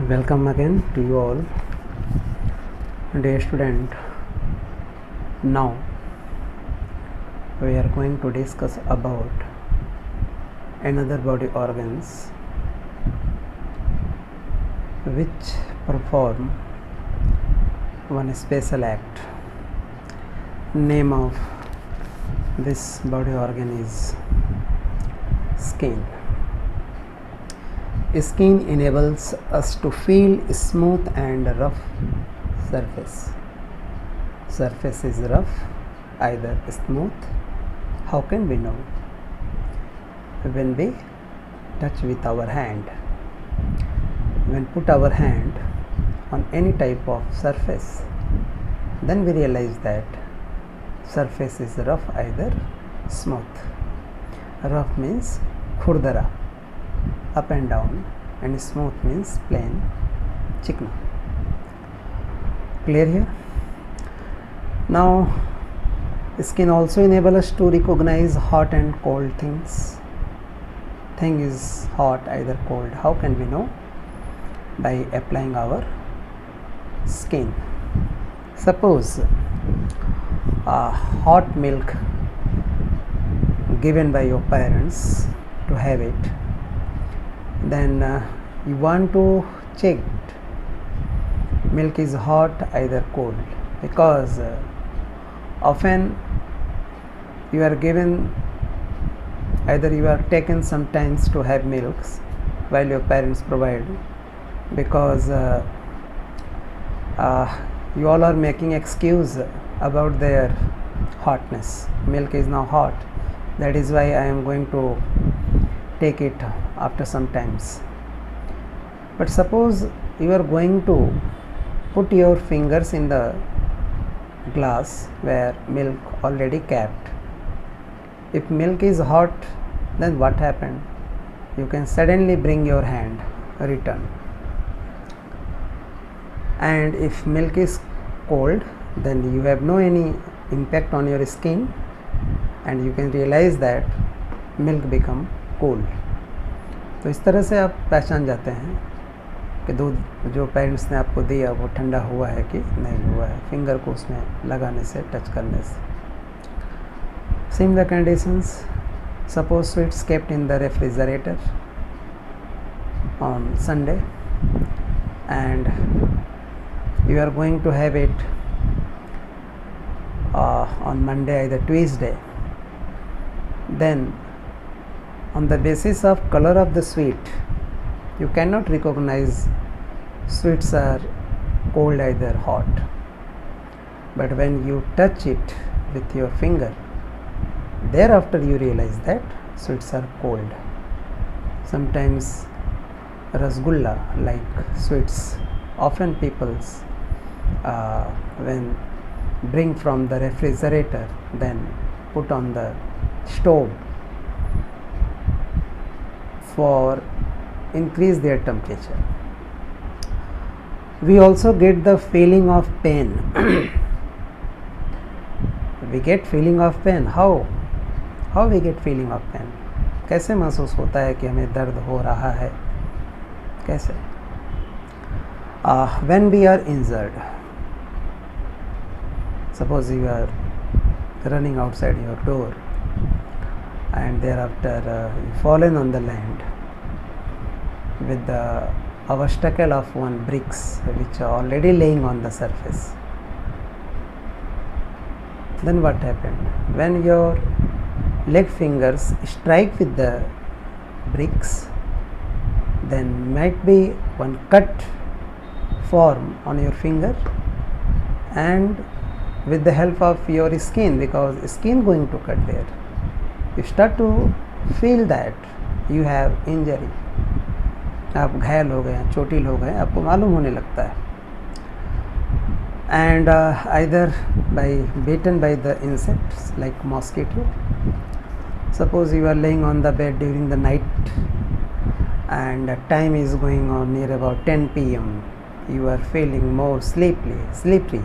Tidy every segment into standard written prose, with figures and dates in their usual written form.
Welcome again to you all, dear student. Now we are going to discuss about another body organs which perform one special act. Name of this body organ is skin. Skin enables us to feel smooth and rough surface. Surface is rough, either smooth. How can we know? When we touch with our hand. When put our hand on any type of surface, then we realize that surface is rough, either smooth. Rough means khurdara, up and down, and smooth means plain, chikna. Clear here? Now skin also enable us to recognize hot and cold things. Thing is hot, either cold. How can we know? By applying our skin. Suppose hot milk given by your parents to have it, then you want to check milk is hot, either cold, because often you are given, either you are taken sometimes to have milks while your parents provide, because you all are making excuse about their hotness. Milk is now hot, that is why I am going to take it after some times. But suppose you are going to put your fingers in the glass where milk already capped. If milk is hot, then what happened? You can suddenly bring your hand return. And if milk is cold, then you have no any impact on your skin, and you can realize that milk become cool. तो इस तरह से आप पहचान जाते हैं कि दूध जो पेरेंट्स ने आपको दिया वो ठंडा हुआ है कि नहीं हुआ है, फिंगर को उसमें लगाने से, टच करने से. Similar conditions. Suppose sweets kept in the refrigerator on Sunday, and you are going to have it on Monday, either Tuesday. Then on the basis of color of the sweet, you cannot recognize sweets are cold, either hot. But when you touch it with your finger, thereafter you realize that sweets are cold. Sometimes rasgulla, like sweets, often people's when bring from the refrigerator, then put on the stove for increase their temperature. We also get the feeling of pain. We get feeling of pain. How we get feeling of pain? कैसे महसूस होता है कि हमें दर्द हो रहा है? कैसे? When we are injured, suppose you are running outside your door, and thereafter you fallen on the land with the obstacle of one bricks which are already laying on the surface. Then what happened? When your leg fingers strike with the bricks, then might be one cut form on your finger, and with the help of your skin, because skin going to cut there, you start to feel that you have injury. आप घायल हो गए, चोटिल हो गए, आपको मालूम होने लगता है. And either by bitten by the insects like mosquito. Suppose you are laying on the bed during the night, and time is going on near about 10 p.m. You are feeling more sleepy.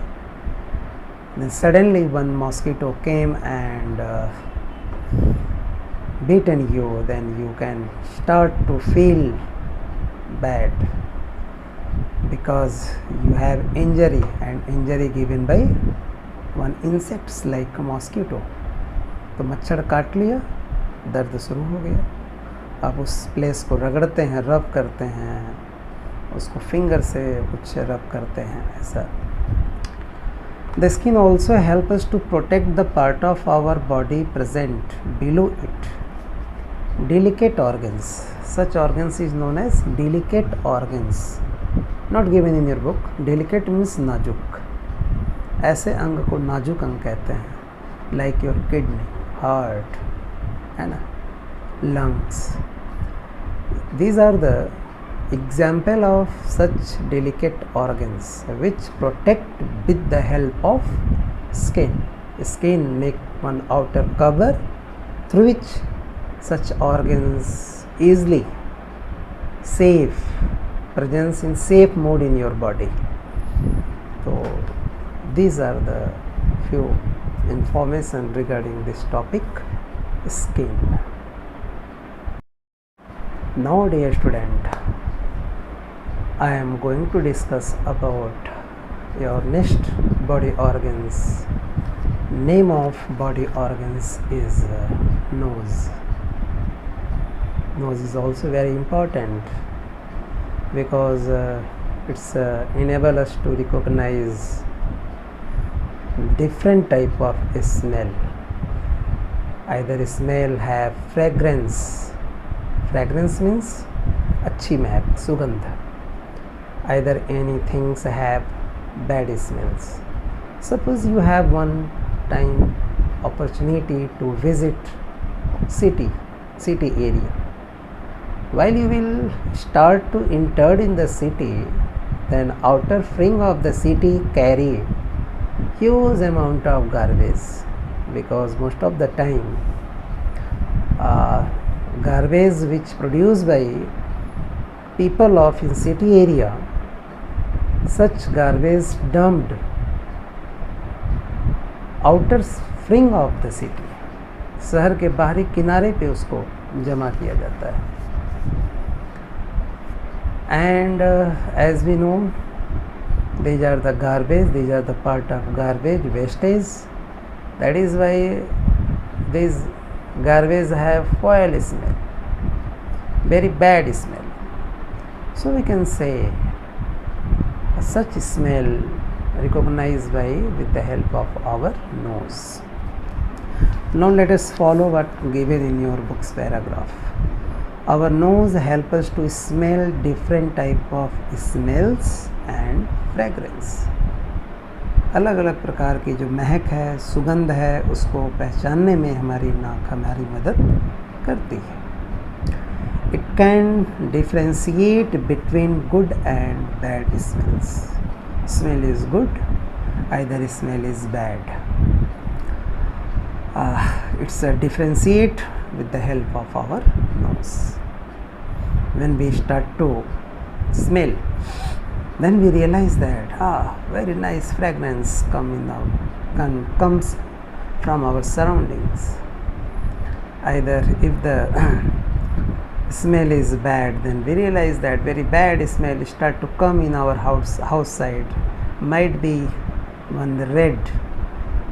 Then suddenly one mosquito came and beaten you, then you can start to feel bad. because you have injury, and injury given by one insects like mosquito. तो मच्छर काट लिया, दर्द शुरू हो गया, आप उस प्लेस को रगड़ते हैं, रब करते हैं, उसको फिंगर से कुछ रब करते हैं, ऐसा. The skin also helps us to protect the part of our body present below it. Delicate organs. Such organs is known as delicate organs. Not given in your book. Delicate means नाजुक. ऐसे अंग को नाजुक अंग कहते हैं. Like your kidney, heart, है ना, lungs. These are the example of such delicate organs which protect with the help of skin. Skin make one outer cover through which such organs easily safe presence in safe mode in your body. So these are the few information regarding this topic, skin. Now dear student, I am going to discuss about your next body organs. Name of body organs is nose. Nose is also very important because it's enable us to recognize different type of smell. Either smell have fragrance. Fragrance means अच्छी महक, सुगंध. Either any things have bad smells. Suppose you have one time opportunity to visit city area. While you will start to enter in the city, then outer fringe of the city carry huge amount of garbage, because most of the time garbage which produced by people of in city area, such garbage dumped outer fringe of the city, शहर के बाहरी किनारे पे उसको जमा किया जाता है. And as we know, these are the garbage, these are the part of garbage wastage. That is why these garbage have foul smell, very bad smell. So we can say such smell recognized by with the help of our nose. Now let us follow what given in your book's paragraph. Our nose helps us to smell different type of smells and fragrance. अलग अलग प्रकार की जो महक है, सुगंध है, उसको पहचानने में हमारी नाक हमारी मदद करती है. It can differentiate between good and bad smells. Smell is good, either smell is bad. It's a differentiate with the help of our nose. When we start to smell, then we realize that very nice fragrance comes from our surroundings. Either if the smell is bad, then we realize that very bad smell start to come in our house side. Might be one red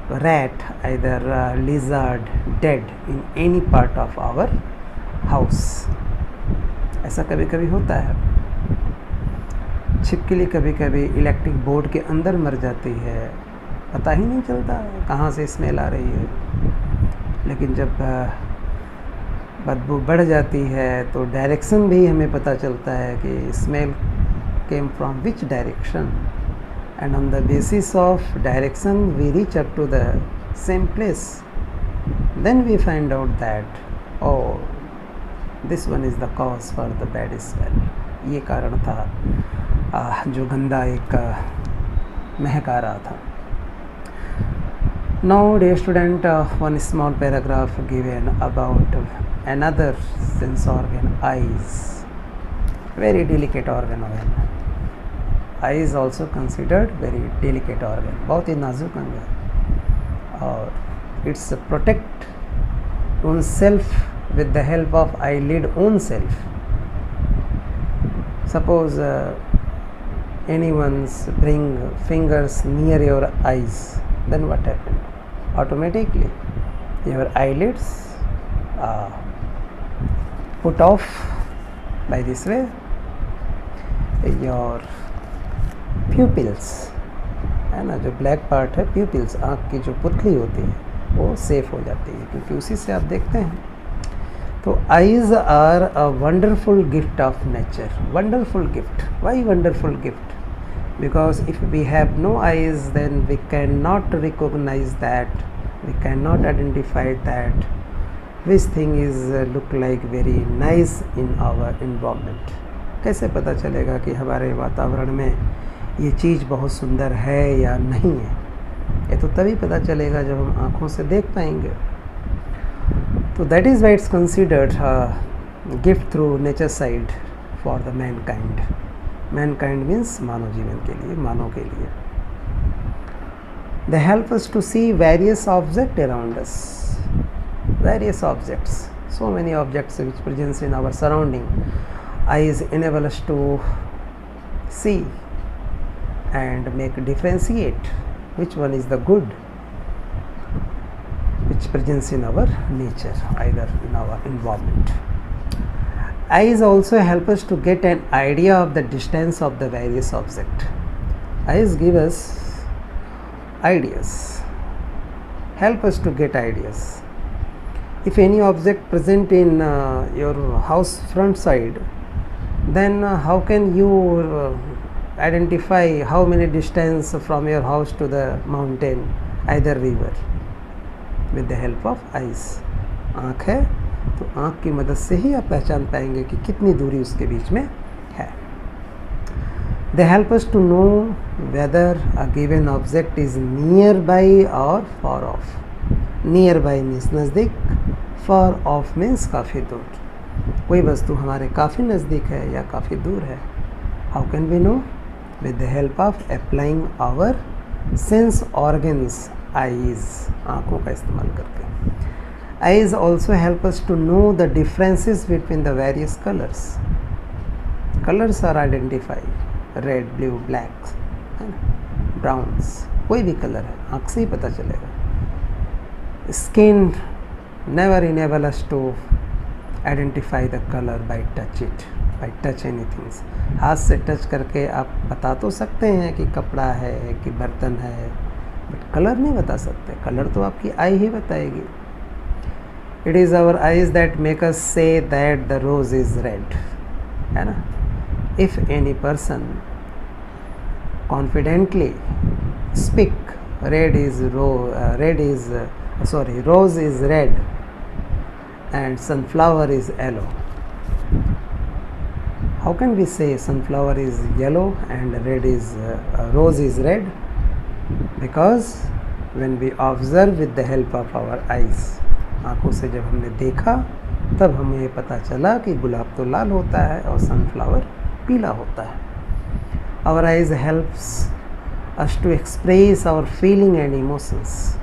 rat, either lizard dead in any part of our house. ऐसा कभी कभी होता है. छिपकली कभी कभी electric board के अंदर मर जाती है, पता ही नहीं चलता कहाँ से स्मेल आ रही है. लेकिन जब बदबू बढ़ जाती है तो डायरेक्शन भी हमें पता चलता है कि smell came from which direction, and on the basis of direction we reach up to the same place. Then we find out that this one is the cause for the bad smell. ये कारण था जो गंदा एक महक आ रहा था. Now dear student, one small paragraph given about another sense organ, eyes. Very delicate organ. Eye is also considered very delicate organ. बहुत ही नाजुक अंग है और it's protect oneself with the help of eyelid own self. Suppose anyone's bring fingers near your eyes, then what happened? Automatically your eyelids are put off by this way, your pupils है ना, जो black part है pupils, आँख की जो पुतली होती है वो सेफ हो जाती है, क्योंकि उसी से आप देखते हैं। तो eyes are a wonderful gift of nature. Wonderful gift, why wonderful gift? Because if we have no eyes then we can not recognise that, we can not identify that which thing is look like very nice in our environment. कैसे पता चलेगा कि हमारे वातावरण में ये चीज़ बहुत सुंदर है या नहीं है? ये तो तभी पता चलेगा जब हम आँखों से देख पाएंगे। तो that is why it's considered gift through nature side for the mankind. Mankind means मानव जीवन के लिए, मानव के लिए। They help us to see various object around us, various objects, so many objects which presence in our surrounding. Eyes enable us to see and make differentiate which one is the good which presents in our nature, either in our environment. Eyes also help us to get an idea of the distance of the various object. Eyes give us ideas, help us to get ideas. If any object present in your house front side, then how can you identify how many distance from your house to the mountain, either river? With the help of eyes. आँख है तो आँख की मदद से ही आप पहचान पाएंगे कि कितनी दूरी उसके बीच में है। They help us to know whether a given object is nearby or far off. Nearby means नज़दीक, far off means काफ़ी दूर। कोई वस्तु हमारे काफ़ी नज़दीक है या काफ़ी दूर है। How can we know? With the help of applying our sense organs, eyes, आँखों का इस्तेमाल करके। Eyes also help us to know the differences between the various colors. Colors are identified, red, blue, black, browns, कोई भी colour है आँख से ही पता चलेगा। Skin never enable us to identify the color by touch it, by touch anything. हाथ से touch करके आप बता तो सकते हैं कि कपड़ा है कि बर्तन है, बट कलर नहीं बता सकते। कलर तो आपकी आई ही बताएगी। It is our eyes that make us see that the rose is red, है ना। If any person confidently speak rose is red and sunflower is yellow. How can we say sunflower is yellow and rose is red? Because when we observe with the help of our eyes, आँखों से जब हमने देखा तब हमें ये पता चला कि गुलाब तो लाल होता है और सनफ्लावर पीला होता है। Our eyes helps us to express our feeling and emotions.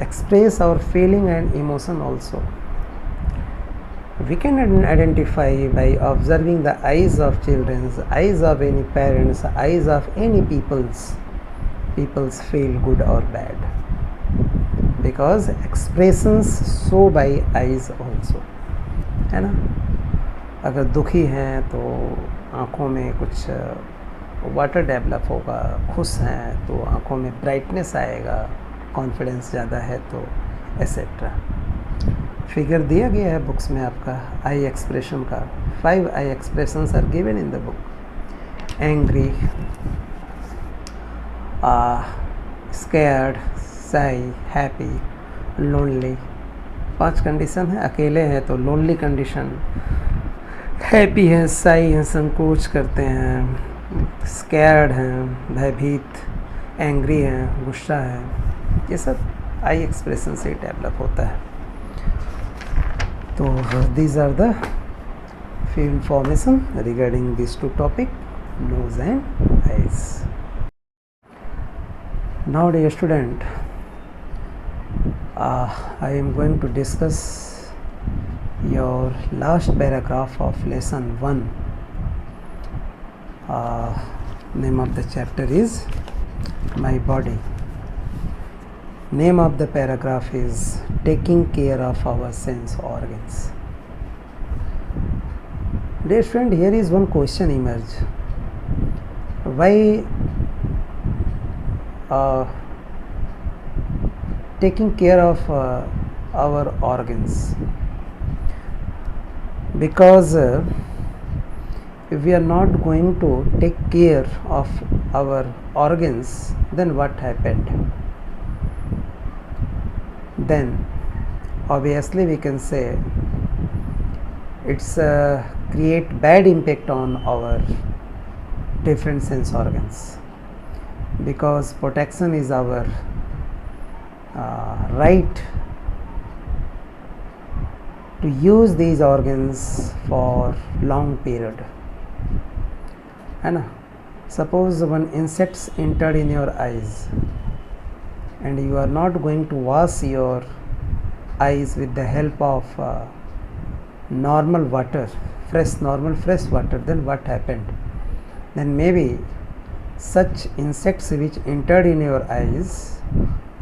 Express our feeling and emotion also. We can identify by observing the eyes of children, eyes of any parents, eyes of any peoples feel good or bad, because expressions show by eyes also, है ना। अगर दुखी हैं तो आँखों में कुछ water develop होगा, खुश हैं तो आँखों में ब्राइटनेस आएगा, कॉन्फिडेंस ज़्यादा है तो एसेट्रा। फिगर दिया गया है बुक्स में आपका आई एक्सप्रेशन का। 5 eye expressions are given in the book. Angry, scared, shy, happy, lonely. 5 condition है। अकेले हैं तो लोनली कंडीशन, हैप्पी हैं, साई हैं, संकोच करते हैं, स्कैर्ड हैं, भयभीत, एंग्री हैं, गुस्सा है। ये सब आई एक्सप्रेशन से डेवलप होता है। तो these are the few information regarding these two topics, nose and eyes. Now dear student, I am going to discuss your last paragraph of lesson 1, Name of the chapter is My Body. Name of the paragraph is Taking Care of Our Sense Organs. Dear friend, here is one question emerge. Why taking care of our organs? Because if we are not going to take care of our organs, then what happened? Then obviously we can say it's create bad impact on our different sense organs, because protection is our right to use these organs for long period. And suppose one insects entered in your eyes and you are not going to wash your eyes with the help of normal water, fresh water, then what happened? Then maybe such insects which entered in your eyes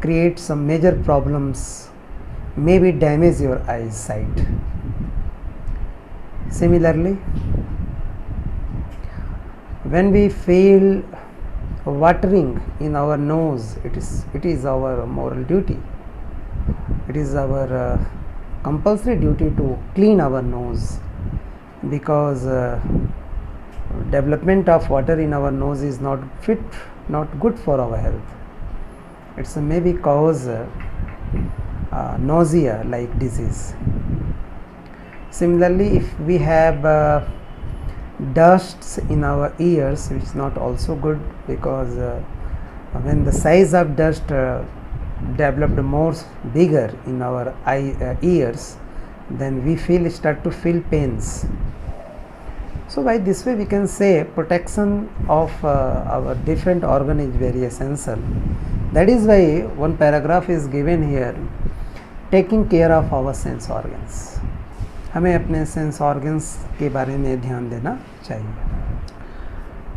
create some major problems, maybe damage your eyesight. Similarly, when we feel watering in our nose, it is our moral duty, it is our compulsory duty to clean our nose, because development of water in our nose is not fit, not good for our health. It's maybe cause nausea like disease. Similarly, if we have dusts in our ears, which is not also good, because when the size of dust developed more bigger in our ears, then we start to feel pains. So by this way we can say protection of our different organ is very essential. That is why one paragraph is given here, taking care of our sense organs. हमें अपने sense organs के बारे में ध्यान देना चाहिए.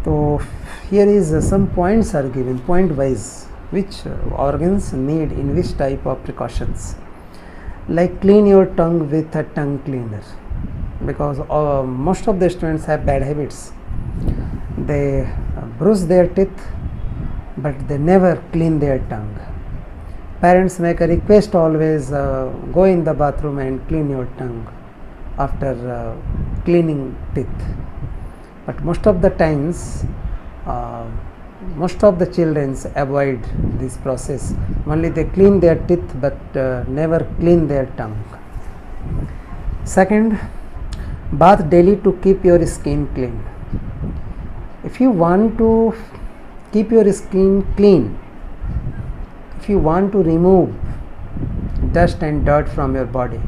तो here is some points are given, point wise, which organs need in which type of precautions. Like clean your tongue with a tongue cleaner, because most of the students have bad habits. They brush their teeth but they never clean their tongue. Parents make a request always, go in the bathroom and clean your tongue after cleaning teeth. But most of the times most of the children avoid this process. Only they clean their teeth but never clean their tongue. Second, bath daily to keep your skin clean. If you want to keep your skin clean, if you want to remove dust and dirt from your body,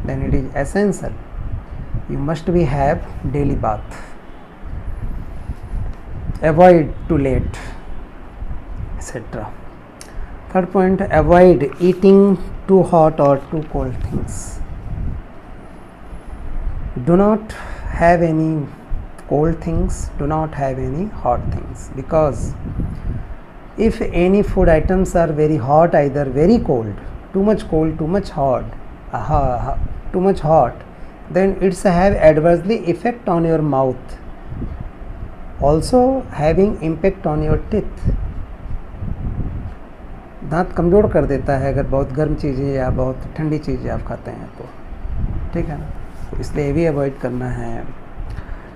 then it is essential you must have daily bath. Avoid too late, etc. Third point, avoid eating too hot or too cold things. Do not have any cold things, do not have any hot things, because if any food items are very hot, either very cold, too much hot, then it's have adversely effect on your mouth, also having impact on your teeth. दांत कमज़ोर कर देता है अगर बहुत गर्म चीज़ें या बहुत ठंडी चीज़ें आप खाते हैं तो, ठीक है ना. इसलिए ये भी अवॉइड करना है.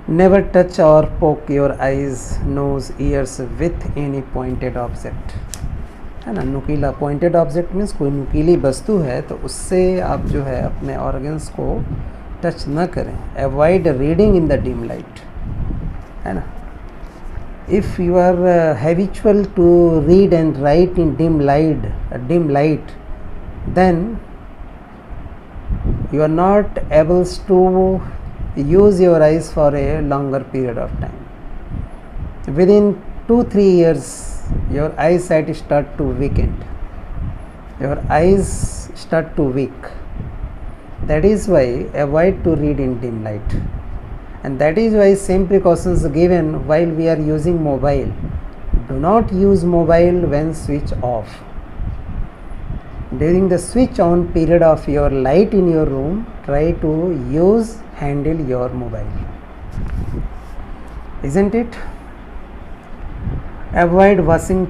नेवर टच और poke your eyes, nose, ears with any pointed object, है ना. नुकीला पॉइंटेड ऑब्जेक्ट मीन्स कोई नुकीली वस्तु है तो उससे आप जो है अपने ऑर्गन्स को टच न करें. Avoid reading in the dim light, है ना. If you are habitual to read and write in dim light, then you are not able to use your eyes for a longer period of time. Within 2-3 years, your eyesight start to weaken. Your eyes start to weak. That is why avoid to read in dim light. and that is why same precautions given while we are using mobile. Do not use mobile when switch off. During the switch on period of your light in your room, try to handle your mobile. Isn't it? Avoid watching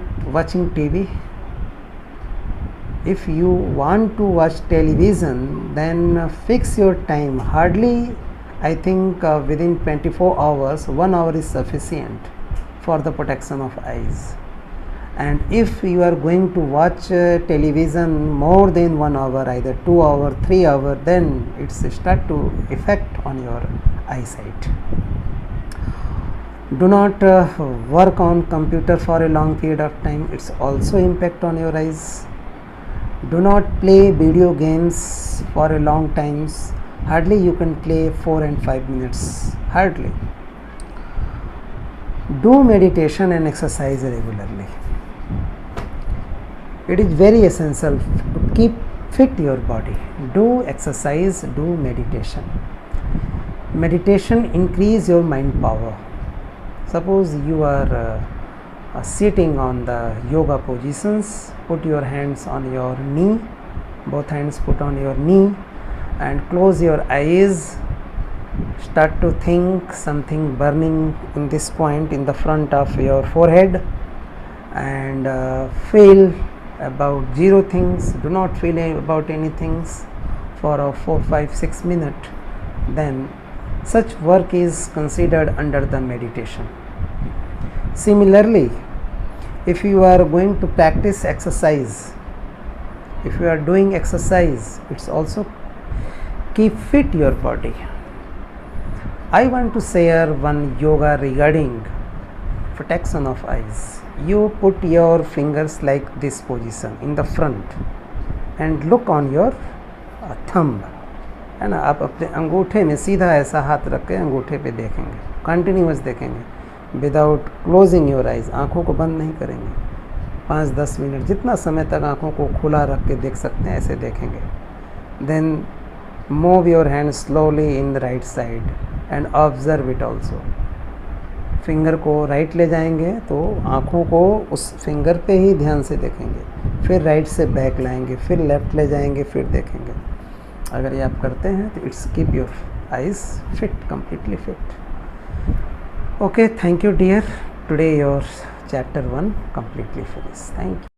TV. If you want to watch television, then fix your time. Hardly, I think within 24 hours, 1 hour is sufficient for the protection of eyes. And if you are going to watch television more than 1 hour, either 2 hour, 3 hour, then it's start to affect on your eyesight. Do not work on computer for a long period of time. It's also impact on your eyes. Do not play video games for a long times. Hardly you can play 4 and 5 minutes. Hardly. Do meditation and exercise regularly. It is very essential to keep fit your body. Do exercise, do meditation. Meditation increase your mind power. Suppose you are sitting on the yoga positions, put your hands on your knee, both hands put on your knee, and close your eyes. Start to think something burning in this point in the front of your forehead, and feel about 0 things. Do not feel about any things for 4, 5, 6 minutes. Then such work is considered under the meditation. Similarly, if you are going to practice exercise, if you are doing exercise, it's also keep fit your body. I want to share one yoga regarding protection of eyes. You put your fingers like this position in the front and look on your thumb, है ना. आप अपने अंगूठे में सीधा ऐसा हाथ रख के अंगूठे पे देखेंगे, कंटिन्यूस देखेंगे, विदाउट क्लोजिंग योर आइज. आँखों को बंद नहीं करेंगे. 5-10 मिनट, जितना समय तक आँखों को खुला रख के देख सकते हैं ऐसे देखेंगे. Then move your hand slowly in the right side and observe it also. Finger को राइट ले जाएंगे तो आँखों को उस फिंगर पे ही ध्यान से देखेंगे. फिर राइट से बैक लाएंगे, फिर लेफ़्ट ले जाएंगे, फिर देखेंगे. अगर ये आप करते हैं तो it's keep your eyes fit, completely fit. Okay, thank you dear. Today your chapter 1 completely finished. Thank you.